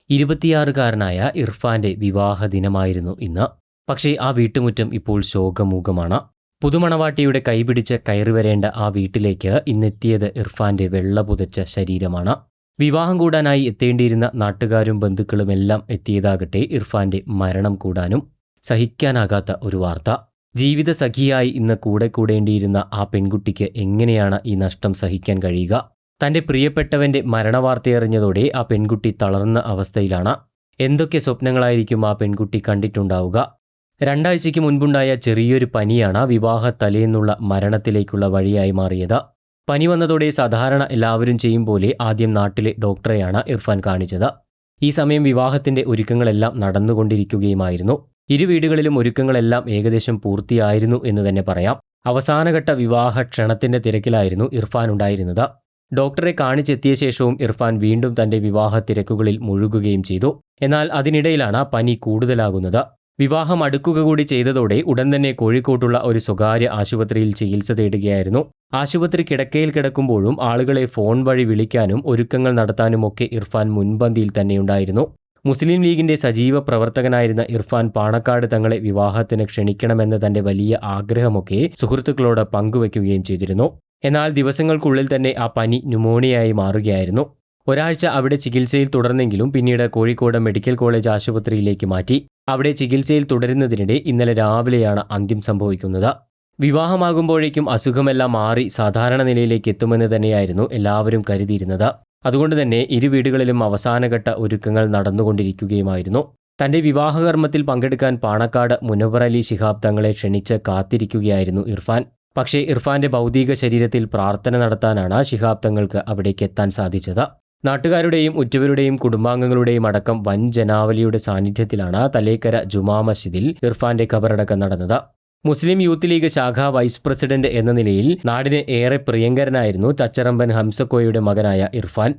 26-കാരനായ ഇർഫാന്റെ വിവാഹ ദിനമായിരുന്നു ഇന്ന്. പക്ഷേ ആ വീട്ടുമുറ്റം ഇപ്പോൾ ശോകമൂകമാണ്. പുതുമണവാട്ടിയുടെ കൈപിടിച്ച് കയറി വരേണ്ട ആ വീട്ടിലേക്ക് ഇന്നെത്തിയത് ഇർഫാന്റെ വെള്ള പുതച്ച ശരീരമാണ്. വിവാഹം കൂടാനായി എത്തേണ്ടിയിരുന്ന നാട്ടുകാരും ബന്ധുക്കളുമെല്ലാം എത്തിയതാകട്ടെ ഇർഫാന്റെ മരണം കൂടാനും. സഹിക്കാനാകാത്ത ഒരു വാർത്ത. ജീവിത സഖിയായി ഇന്ന് കൂടേണ്ടിയിരുന്ന ആ പെൺകുട്ടിക്ക് എങ്ങനെയാണ് ഈ നഷ്ടം സഹിക്കാൻ കഴിയുക? തന്റെ പ്രിയപ്പെട്ടവന്റെ മരണവാർത്തയറിഞ്ഞതോടെ ആ പെൺകുട്ടി തളർന്ന അവസ്ഥയിലാണ്. എന്തൊക്കെ സ്വപ്നങ്ങളായിരിക്കും ആ പെൺകുട്ടി കണ്ടിട്ടുണ്ടാവുക? 2 ആഴ്ചയ്ക്ക് മുൻപുണ്ടായ ചെറിയൊരു പനിയാണ് വിവാഹ തലേന്നുള്ള മരണത്തിലേക്കുള്ള വഴിയായി മാറിയത്. പനി വന്നതോടെ സാധാരണ എല്ലാവരും ചെയ്യും പോലെ ആദ്യം നാട്ടിലെ ഡോക്ടറെയാണ് ഇർഫാൻ കാണിച്ചത്. ഈ സമയം വിവാഹത്തിന്റെ ഒരുക്കങ്ങളെല്ലാം നടന്നുകൊണ്ടിരിക്കുകയുമായിരുന്നു. ഇരു വീടുകളിലും ഒരുക്കങ്ങളെല്ലാം ഏകദേശം പൂർത്തിയായിരുന്നു എന്ന് തന്നെ പറയാം. അവസാനഘട്ട വിവാഹ ക്ഷണത്തിന്റെ തിരക്കിലായിരുന്നു ഇർഫാൻ ഉണ്ടായിരുന്നത്. ഡോക്ടറെ കാണിച്ചെത്തിയ ശേഷവും ഇർഫാൻ വീണ്ടും തന്റെ വിവാഹ തിരക്കുകളിൽ മുഴുകുകയും ചെയ്തു. എന്നാൽ അതിനിടയിലാണ് പനി കൂടുതലാകുന്നത്. വിവാഹം അടുക്കുക കൂടി ചെയ്തതോടെ ഉടൻ തന്നെ കോഴിക്കോട്ടുള്ള ഒരു സ്വകാര്യ ആശുപത്രിയിൽ ചികിത്സ തേടുകയായിരുന്നു. ആശുപത്രി കിടക്കയിൽ കിടക്കുമ്പോഴും ആളുകളെ ഫോൺ വഴി വിളിക്കാനും ഒരുക്കങ്ങൾ നടത്താനുമൊക്കെ ഇർഫാൻ മുൻപന്തിയിൽ തന്നെയുണ്ടായിരുന്നു. മുസ്ലിം ലീഗിന്റെ സജീവ പ്രവർത്തകനായിരുന്ന ഇർഫാൻ പാണക്കാട് തങ്ങളെ വിവാഹത്തിന് ക്ഷണിക്കണമെന്ന തന്റെ വലിയ ആഗ്രഹമൊക്കെ സുഹൃത്തുക്കളോട് പങ്കുവയ്ക്കുകയും ചെയ്തിരുന്നു. എന്നാൽ ദിവസങ്ങൾക്കുള്ളിൽ തന്നെ ആ പനി ന്യൂമോണിയയായി മാറുകയായിരുന്നു. ഒരാഴ്ച അവിടെ ചികിത്സയിൽ തുടർന്നെങ്കിലും പിന്നീട് കോഴിക്കോട് മെഡിക്കൽ കോളേജ് ആശുപത്രിയിലേക്ക് മാറ്റി. അവിടെ ചികിത്സയിൽ തുടരുന്നതിനിടെ ഇന്നലെ രാവിലെയാണ് അന്ത്യം സംഭവിക്കുന്നത്. വിവാഹമാകുമ്പോഴേക്കും അസുഖമെല്ലാം മാറി സാധാരണ നിലയിലേക്ക് എത്തുമെന്ന് തന്നെയായിരുന്നു എല്ലാവരും കരുതിയിരുന്നത്. അതുകൊണ്ട് തന്നെ ഇരു വീടുകളിലും അവസാനഘട്ട ഒരുക്കങ്ങൾ നടന്നുകൊണ്ടിരിക്കുകയുമായിരുന്നു. തന്റെ വിവാഹകർമ്മത്തിൽ പങ്കെടുക്കാൻ പാണക്കാട് മുനവ്വർ അലി ശിഹാബ് തങ്ങളെ ക്ഷണിച്ച് കാത്തിരിക്കുകയായിരുന്നു ഇർഫാൻ. പക്ഷേ ഇർഫാന്റെ ഭൗതിക ശരീരത്തിൽ പ്രാർത്ഥന നടത്താനാണ് ശിഹാബ് തങ്ങൾക്ക് അവിടേക്ക് എത്താൻ സാധിച്ചത്. നാട്ടുകാരുടെയും ഉറ്റവരുടെയും കുടുംബാംഗങ്ങളുടെയും അടക്കം വൻ ജനാവലിയുടെ സാന്നിധ്യത്തിലാണ് തലേക്കര ജുമാ മസ്ജിദിൽ ഇർഫാന്റെ ഖബറടക്കം നടന്നത്. മുസ്ലിം യൂത്ത് ലീഗ് ശാഖാ വൈസ് പ്രസിഡന്റ് എന്ന നിലയിൽ നാടിന് ഏറെ പ്രിയങ്കരനായിരുന്നു തച്ചറമ്പൻ ഹംസക്കോയുടെ മകനായ ഇർഫാൻ.